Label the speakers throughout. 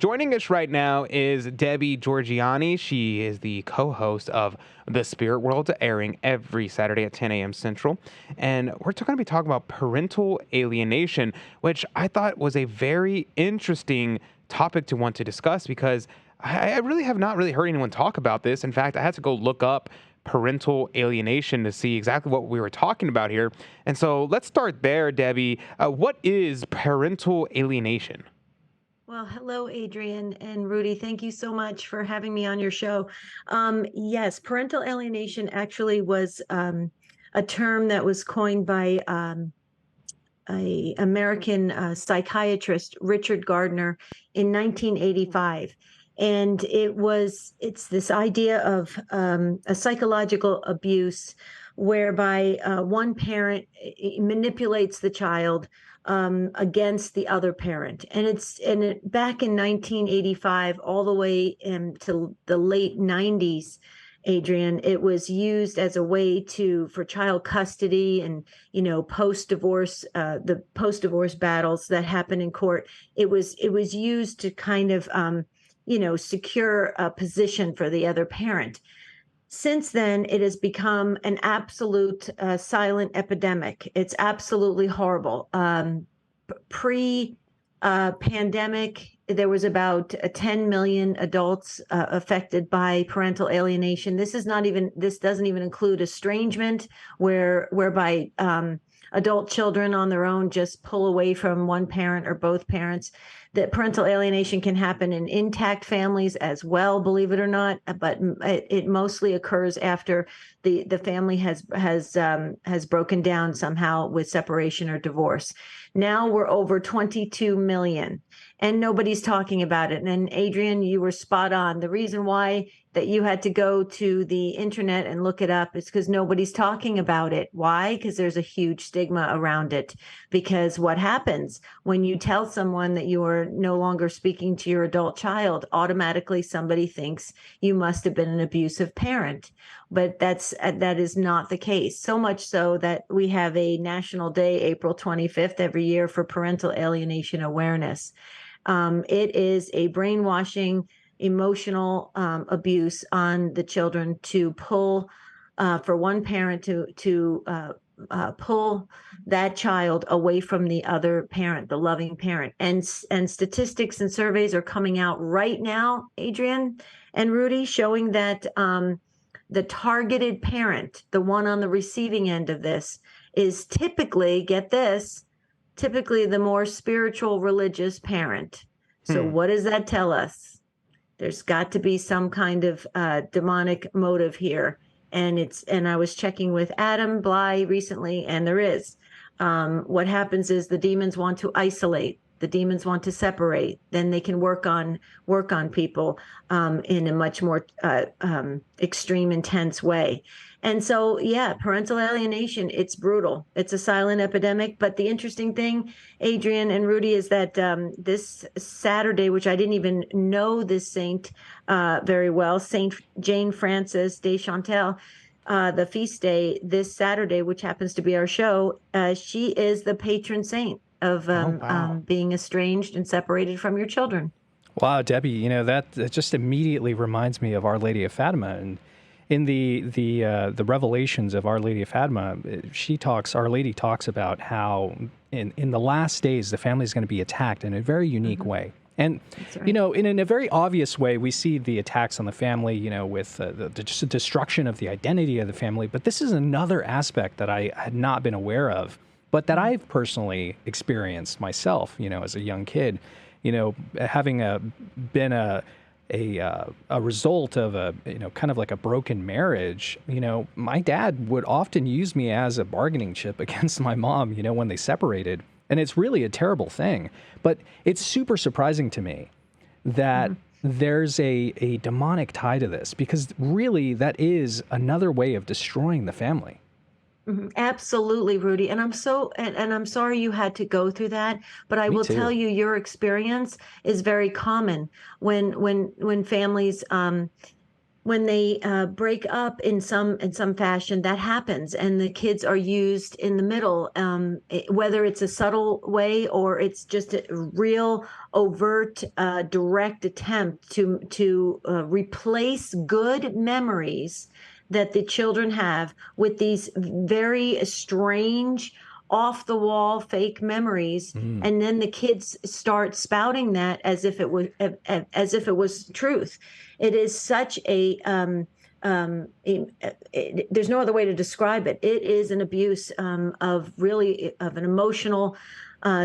Speaker 1: Joining us right now is Debbie Georgiani. She is the co-host of The Spirit World, airing every Saturday at 10 a.m. Central. And we're going to be talking about parental alienation, which I thought was a very interesting topic to want to discuss because I really have not really heard anyone talk about this. In fact, I had to go look up parental alienation to see exactly what we were talking about here. And so let's start there, Debbie. What is parental alienation?
Speaker 2: Well, hello, Adrian and Rudy. Thank you so much for having me on your show. Yes, parental alienation actually was a term that was coined by a American psychiatrist, Richard Gardner, in 1985. And it's this idea of a psychological abuse whereby one parent manipulates the child against the other parent. And back in 1985, all the way to the late 90s, Adrian, it was used as a way for child custody and, post-divorce, the post-divorce battles that happen in court. It was used to kind of, secure a position for the other parent. Since then, it has become an absolute silent epidemic. It's absolutely horrible. Pre-pandemic, there was about 10 million adults affected by parental alienation. This doesn't even include estrangement, whereby adult children on their own just pull away from one parent or both parents. That parental alienation can happen in intact families as well, believe it or not, but it mostly occurs after the family has broken down somehow with separation or divorce. Now we're over 22 million, and nobody's talking about it. And Adrian, you were spot on. The reason why that you had to go to the internet and look it up is because nobody's talking about it. Why? Because there's a huge stigma around it. Because what happens when you tell someone that you are no longer speaking to your adult child, automatically somebody thinks you must have been an abusive parent. But that is not the case. So much so that we have a national day, April 25th, every year for parental alienation awareness. It is a brainwashing, emotional abuse on the children to pull for one parent to pull that child away from the other parent, the loving parent. And statistics and surveys are coming out right now, Adrian and Rudy, showing that the targeted parent, the one on the receiving end of this, is typically, get this, typically the more spiritual, religious parent. So what does that tell us? There's got to be some kind of demonic motive here. And I was checking with Adam Bly recently, and there is. What happens is the demons want to isolate. The demons want to separate. Then they can work on people in a much more extreme, intense way. And so, yeah, parental alienation, it's brutal. It's a silent epidemic. But the interesting thing, Adrian and Rudy, is that this Saturday, which I didn't even know this saint very well, Saint Jane Frances de Chantal, the feast day this Saturday, which happens to be our show, she is the patron saint of being estranged and separated from your children.
Speaker 3: Wow, Debbie, that just immediately reminds me of Our Lady of Fatima. And in the revelations of Our Lady of Fatima, Our Lady talks about how in the last days the family is going to be attacked in a very unique way. And,
Speaker 2: right.
Speaker 3: In a very obvious way, we see the attacks on the family, with the destruction of the identity of the family. But this is another aspect that I had not been aware of, but that I've personally experienced myself, as a young kid, having been a result of kind of like a broken marriage. My dad would often use me as a bargaining chip against my mom, when they separated. And it's really a terrible thing. But it's super surprising to me that there's a demonic tie to this, because really that is another way of destroying the family.
Speaker 2: Absolutely, Rudy. And I'm sorry you had to go through that, but I will tell you, your experience is very common when families when they break up in some fashion, that happens, and the kids are used in the middle, whether it's a subtle way or it's just a real overt, direct attempt to replace good memories that the children have with these very strange, off the wall fake memories, and then the kids start spouting that as if it was truth. It is such there's no other way to describe it. It is an abuse, of an emotional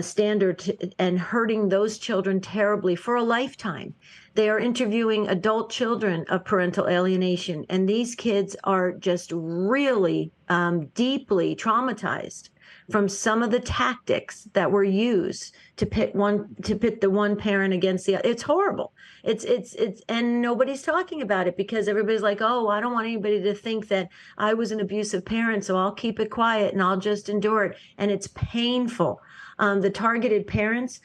Speaker 2: standard, and hurting those children terribly for a lifetime. They are interviewing adult children of parental alienation, and these kids are just really deeply traumatized from some of the tactics that were used to pit the one parent against the other. It's horrible. It's and nobody's talking about it because everybody's like, oh, I don't want anybody to think that I was an abusive parent, so I'll keep it quiet and I'll just endure it. And it's painful. The targeted parents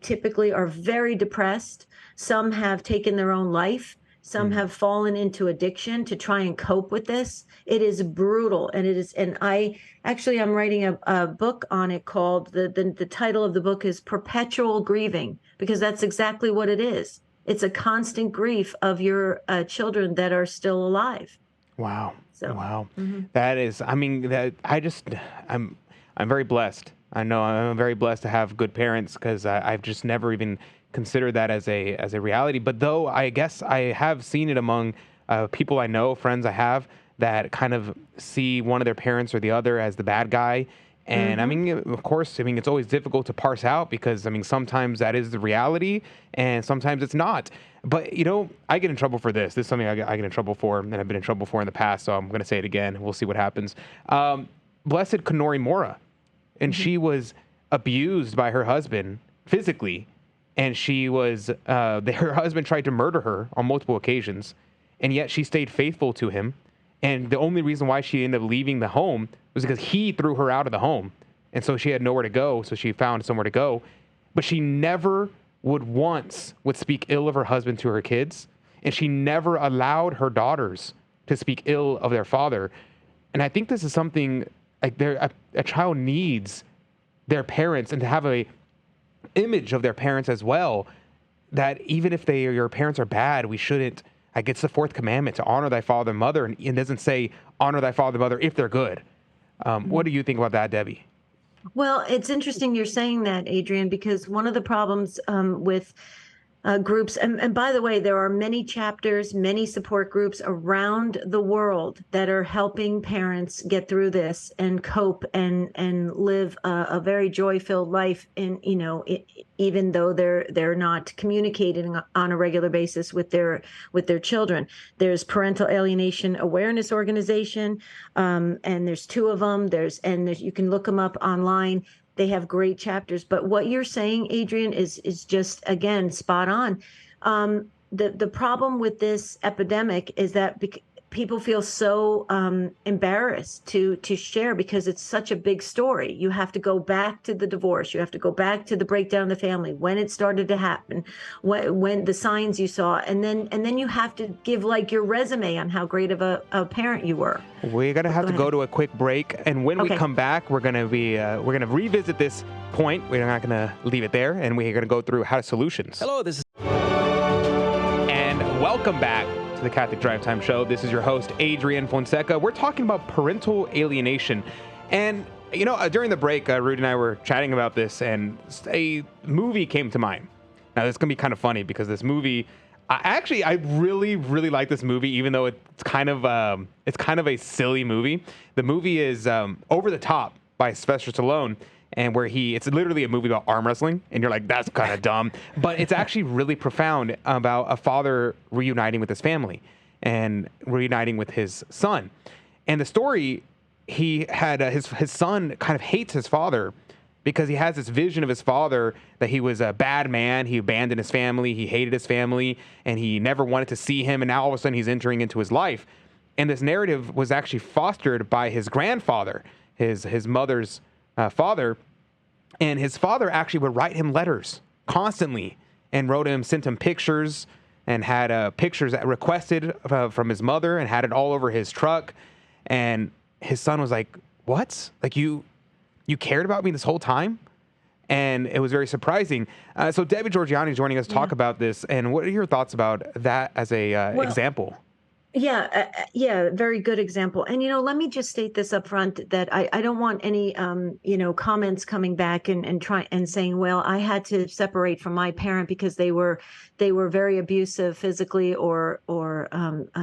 Speaker 2: typically are very depressed. Some have taken their own life. Some have fallen into addiction to try and cope with this. It is brutal, and I'm writing a book on it called, the title of the book is Perpetual Grieving, because that's exactly what it is. It's a constant grief of your children that are still alive.
Speaker 1: Wow.
Speaker 2: So,
Speaker 1: wow. That is, I'm very blessed. I know I'm very blessed to have good parents, because I've just never even considered that as a reality. But though I guess I have seen it among people I know, friends I have, that kind of see one of their parents or the other as the bad guy. And I mean, of course, it's always difficult to parse out, because sometimes that is the reality and sometimes it's not. But, I get in trouble for this. This is something I get in trouble for, and I've been in trouble for in the past. So I'm going to say it again. We'll see what happens. Blessed Kanori Mora. And she was abused by her husband physically. And she was, her husband tried to murder her on multiple occasions, and yet she stayed faithful to him. And the only reason why she ended up leaving the home was because he threw her out of the home. And so she had nowhere to go, so she found somewhere to go. But she never would speak ill of her husband to her kids, and she never allowed her daughters to speak ill of their father. And I think this is something, like, a child needs their parents, and to have a image of their parents as well, that even if your parents are bad, we shouldn't, it's the fourth commandment, to honor thy father and mother, and it doesn't say honor thy father and mother if they're good. What do you think about that, Debbie?
Speaker 2: Well, it's interesting you're saying that, Adrian, because one of the problems with groups, and by the way, there are many chapters, many support groups around the world that are helping parents get through this and cope and live a very joy-filled life, in even though they're not communicating on a regular basis with their children. There's Parental Alienation Awareness Organization, and there's two of them. You can look them up online. They have great chapters. But what you're saying, Adrian, is just, again, spot on. The problem with this epidemic is that people feel so embarrassed to share, because it's such a big story. You have to go back to the divorce. You have to go back to the breakdown of the family, when it started to happen, when the signs you saw, and then you have to give, like, your resume on how great of a parent you were.
Speaker 1: We're gonna have to go to a quick break, and when we come back, we're gonna revisit this point. We're not gonna leave it there, and we're gonna go through how to solutions.
Speaker 3: Hello, this is
Speaker 1: and welcome back to the Catholic Drive Time Show. This is your host, Adrian Fonseca. We're talking about parental alienation. And, during the break, Rudy and I were chatting about this, and a movie came to mind. Now, this is going to be kind of funny, because this movie, I really, really like this movie, even though it's kind of a silly movie. The movie is Over the Top by Sylvester Stallone, and it's literally a movie about arm wrestling, and you're like, that's kind of dumb. But it's actually really profound, about a father reuniting with his family and reuniting with his son. And the story, he had his son kind of hates his father, because he has this vision of his father that he was a bad man. He abandoned his family. He hated his family, and he never wanted to see him. And now all of a sudden he's entering into his life. And this narrative was actually fostered by his grandfather, his mother's father. And his father actually would write him letters constantly, and sent him pictures, and had pictures requested from his mother and had it all over his truck. And his son was like, "What? Like you cared about me this whole time?" And it was very surprising. So Debbie Georgiani is joining us to talk about this. And what are your thoughts about that as a example?
Speaker 2: Yeah, very good example. And, let me just state this up front that I don't want any, comments coming back and try and saying, well, I had to separate from my parent because they were very abusive physically or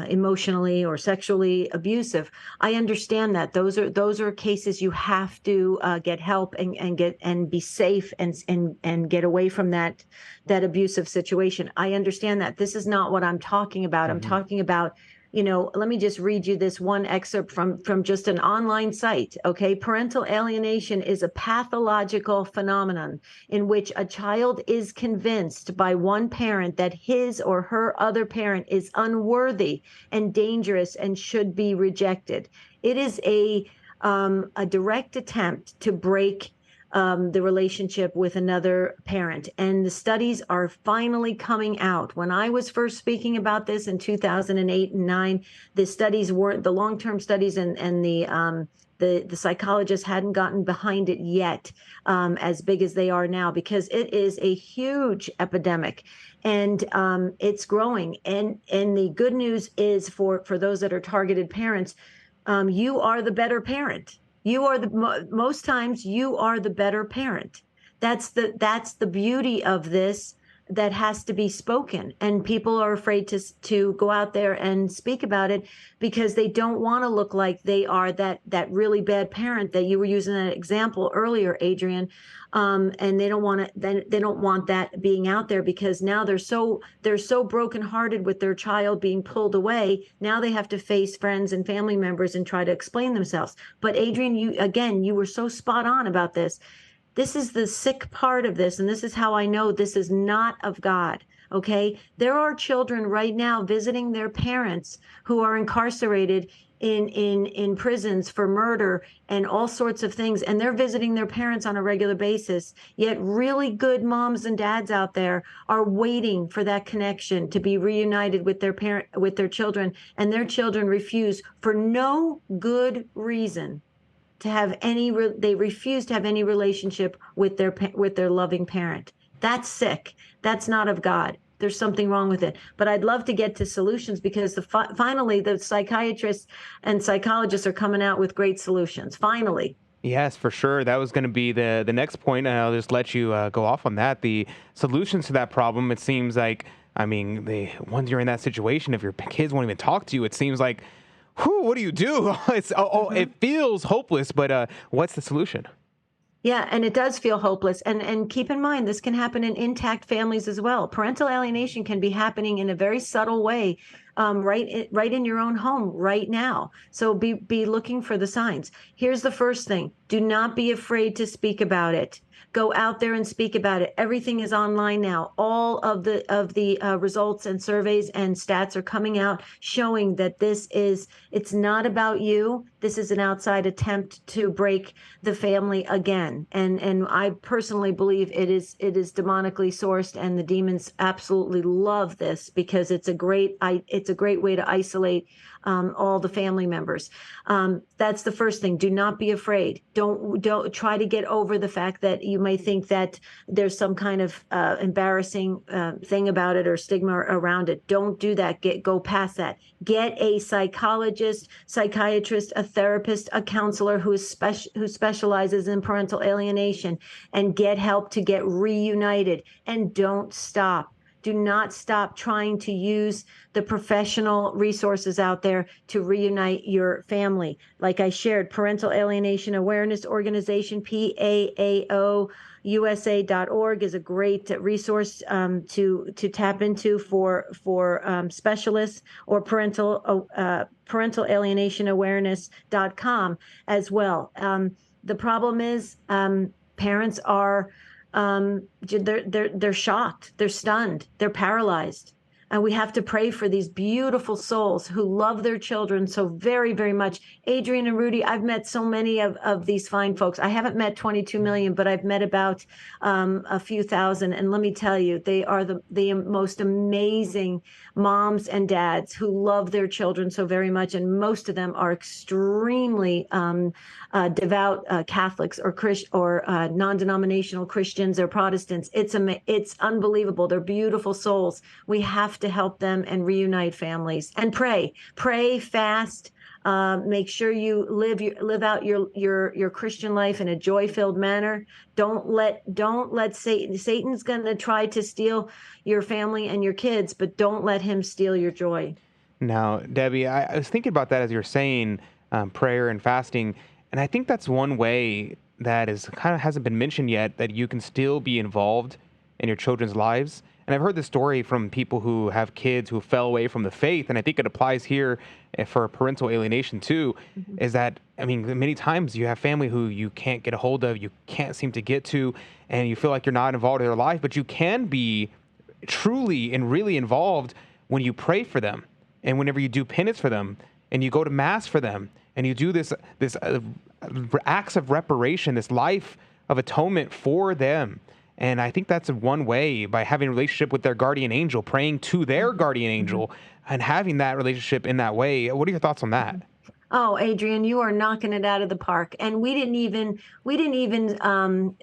Speaker 2: emotionally or sexually abusive. I understand that those are cases you have to get help and be safe and get away from that abusive situation. I understand that. This is not what I'm talking about. I'm talking about, let me just read you this one excerpt from just an online site. Okay. Parental alienation is a pathological phenomenon in which a child is convinced by one parent that his or her other parent is unworthy and dangerous and should be rejected. It is a direct attempt to break the relationship with another parent. And the studies are finally coming out. When I was first speaking about this in 2008 and 9, the studies weren't, the long-term studies and the psychologists hadn't gotten behind it yet, as big as they are now, because it is a huge epidemic and it's growing. And the good news is for those that are targeted parents, you are the better parent. You are most times you are the better parent. That's the beauty of this that has to be spoken. And people are afraid to go out there and speak about it because they don't want to look like they are that really bad parent that you were using that example earlier, Adrian. And they don't want that being out there because now they're so brokenhearted with their child being pulled away. Now they have to face friends and family members and try to explain themselves. But Adrian, you were so spot on about this. This is the sick part of this, and this is how I know this is not of God. Okay, there are children right now visiting their parents who are incarcerated in prisons for murder and all sorts of things, and they're visiting their parents on a regular basis. Yet really good moms and dads out there are waiting for that connection to be reunited with their children, and their children refuse for no good reason to have they refuse to have any relationship with their loving parent. That's sick. That's not of God. There's something wrong with it. But I'd love to get to solutions because finally the psychiatrists and psychologists are coming out with great solutions. Finally.
Speaker 1: Yes, for sure. That was going to be the next point, and I'll just let you go off on that. The solutions to that problem, it seems like, once you're in that situation, if your kids won't even talk to you, it seems like, what do you do? It feels hopeless, but what's the solution?
Speaker 2: Yeah, and it does feel hopeless. And keep in mind, this can happen in intact families as well. Parental alienation can be happening in a very subtle way, right in your own home right now. So be looking for the signs. Here's the first thing. Do not be afraid to speak about it. Go out there and speak about it. Everything is online now. All of the results and surveys and stats are coming out showing that it's not about you. This is an outside attempt to break the family again. And I personally believe it is demonically sourced, and the demons absolutely love this because it's a great way to isolate all the family members. That's the first thing. Do not be afraid. Don't try to get over the fact that you may think that there's some kind of embarrassing thing about it or stigma around it. Don't do that. Go past that. Get a psychologist, psychiatrist, a therapist, a counselor who specializes in parental alienation, and get help to get reunited. And don't stop. Do not stop trying to use the professional resources out there to reunite your family. Like I shared, Parental Alienation Awareness Organization, PAAOUSA.org, is a great resource to tap into for specialists, or parentalalienation.awareness.com as well. The problem is parents are they're shocked, they're stunned, they're paralyzed. And we have to pray for these beautiful souls who love their children so very, very much. Adrian and Rudy, I've met so many of these fine folks. I haven't met 22 million, but I've met about a few thousand. And let me tell you, they are the most amazing moms and dads who love their children so very much. And most of them are extremely devout Catholics or non-denominational Christians or Protestants. It's unbelievable. They're beautiful souls. We have to help them and reunite families and pray, fast. Make sure you live out your Christian life in a joy-filled manner. Don't let Satan's going to try to steal your family and your kids, but don't let him steal your joy.
Speaker 1: Now, Debbie, I was thinking about that as you're saying prayer and fasting, and I think that's one way that is kind of hasn't been mentioned yet, that you can still be involved in your children's lives. And I've heard this story from people who have kids who fell away from the faith, and I think it applies here for parental alienation too, is that, I mean, many times you have family who you can't get a hold of, you can't seem to get to, and you feel like you're not involved in their life, but you can be truly and really involved when you pray for them, and whenever you do penance for them, and you go to mass for them, and you do this acts of reparation, this life of atonement for them. And I think that's one way, by having a relationship with their guardian angel, praying to their guardian angel, and having that relationship in that way. What are your thoughts on that?
Speaker 2: Oh, Adrian, you are knocking it out of the park. And we didn't even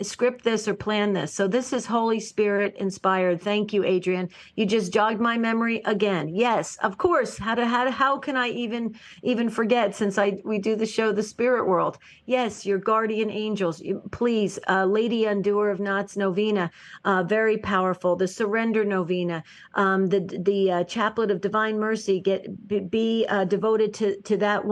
Speaker 2: script this or plan this. So this is Holy Spirit inspired. Thank you, Adrian. You just jogged my memory again. Yes, of course. How can I even forget, since we do the show, The Spirit World? Yes, your guardian angels. Please, Lady Undoer of Knots Novena, very powerful. The Surrender Novena, the Chaplet of Divine Mercy. Be devoted to that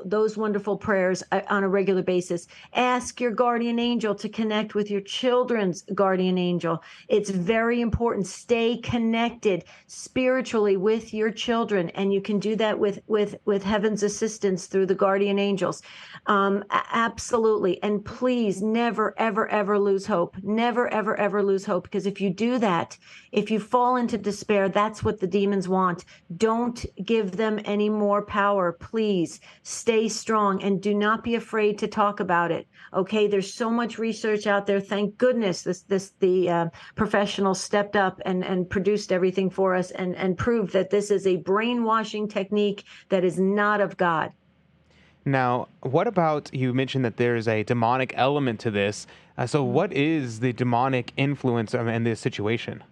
Speaker 2: those wonderful prayers on a regular basis. Ask your guardian angel to connect with your children's guardian angel. It's very important. Stay connected spiritually with your children, and you can do that with heaven's assistance through the guardian angels. Absolutely. And please never, ever, ever lose hope. Never, ever, ever lose hope, because if you do that, if you fall into despair, that's what the demons want. Don't give them any more power. Please stay strong and do not be afraid to talk about it. Okay, there's so much research out there. Thank goodness the professionals stepped up and produced everything for us and proved that this is a brainwashing technique that is not of God.
Speaker 1: Now, what about, you mentioned that there's a demonic element to this. So what is the demonic influence in this situation?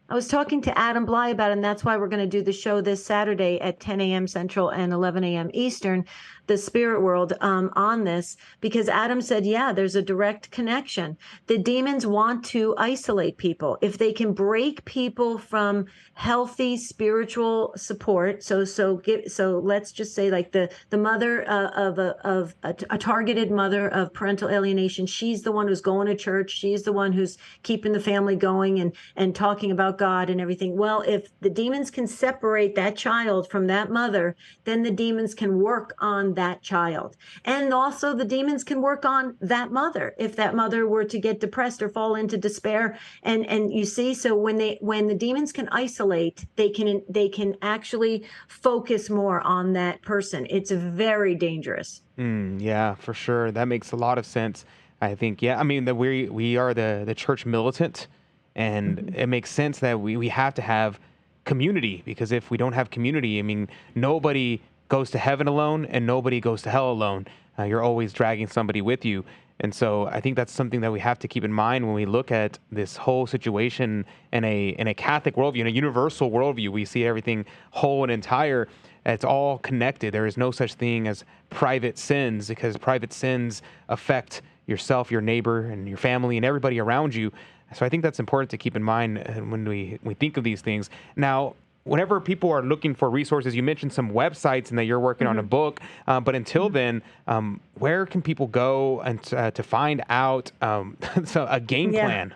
Speaker 2: I was talking to Adam Bly about it, and that's why we're going to do the show this Saturday at 10 a.m. Central and 11 a.m. Eastern, The Spirit World, on this, because Adam said, yeah, there's a direct connection. The demons want to isolate people. If they can break people from healthy spiritual support, so let's just say, like the mother of a targeted mother of parental alienation, she's the one who's going to church, she's the one who's keeping the family going and talking about God and everything. Well, if the demons can separate that child from that mother, then the demons can work on that child. And also the demons can work on that mother if that mother were to get depressed or fall into despair. And you see, so when the demons can isolate, they can actually focus more on that person. It's very dangerous.
Speaker 1: Yeah, for sure. That makes a lot of sense. I think, yeah, I mean, that we are the church militant, and it makes sense that we have to have community, because if we don't have community, I mean, nobody goes to heaven alone and nobody goes to hell alone. You're always dragging somebody with you. And so I think that's something that we have to keep in mind when we look at this whole situation in a Catholic worldview, in a universal worldview. We see everything whole and entire. It's all connected. There is no such thing as private sins, because private sins affect yourself, your neighbor, and your family, and everybody around you. So I think that's important to keep in mind when we think of these things. Now, whenever people are looking for resources, you mentioned some websites and that you're working on a book. But until then, where can people go and to find out a game plan?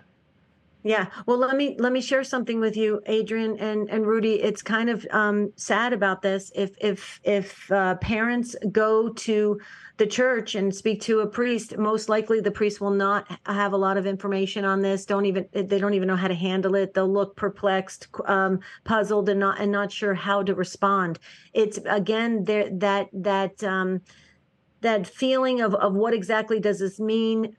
Speaker 2: Yeah. Well, let me share something with you, Adrian and Rudy. It's kind of sad about this. If parents go to the church and speak to a priest, most likely the priest will not have a lot of information on this. They don't even know how to handle it. They'll look perplexed, puzzled, and not sure how to respond. It's again there that feeling of what exactly does this mean.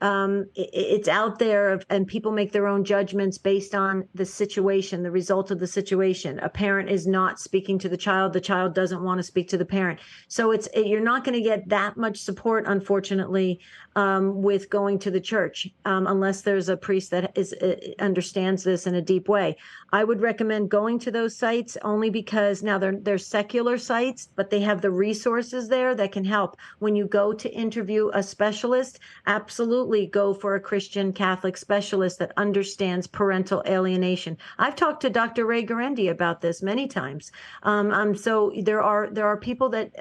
Speaker 2: It's out there, and people make their own judgments based on the situation, the result of the situation. A parent is not speaking to the child doesn't want to speak to the parent. So you're not going to get that much support, unfortunately, with going to the church, unless there's a priest that understands this in a deep way. I would recommend going to those sites only because now they're secular sites, but they have the resources there that can help. When you go to interview a specialist, absolutely go for a Christian Catholic specialist that understands parental alienation. I've talked to Dr. Ray Garendi about this many times. So there are people that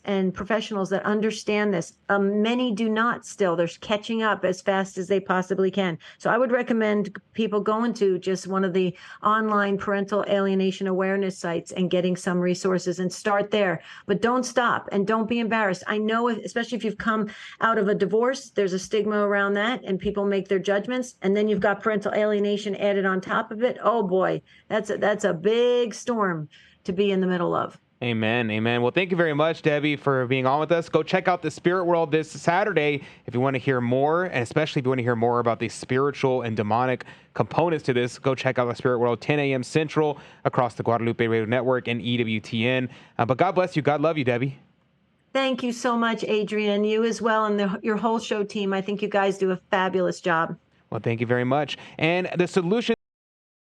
Speaker 2: and professionals that understand this. Many do not still. They're catching up as fast as they possibly can. So I would recommend people going to just one of the online parental alienation awareness sites and getting some resources and start there. But don't stop and don't be embarrassed. I know, especially if you've come out of a divorce, there's a stigma around that and people make their judgments. And then you've got parental alienation added on top of it. Oh boy, that's a big storm to be in the middle of.
Speaker 1: Amen. Amen. Well, thank you very much, Debbie, for being on with us. Go check out the Spirit World this Saturday if you want to hear more, and especially if you want to hear more about the spiritual and demonic components to this. Go check out the Spirit World, 10 a.m. Central, across the Guadalupe Radio Network and EWTN. But God bless you. God love you, Debbie.
Speaker 2: Thank you so much, Adrian. You as well, and your whole show team. I think you guys do a fabulous job.
Speaker 1: Well, thank you very much. And the solution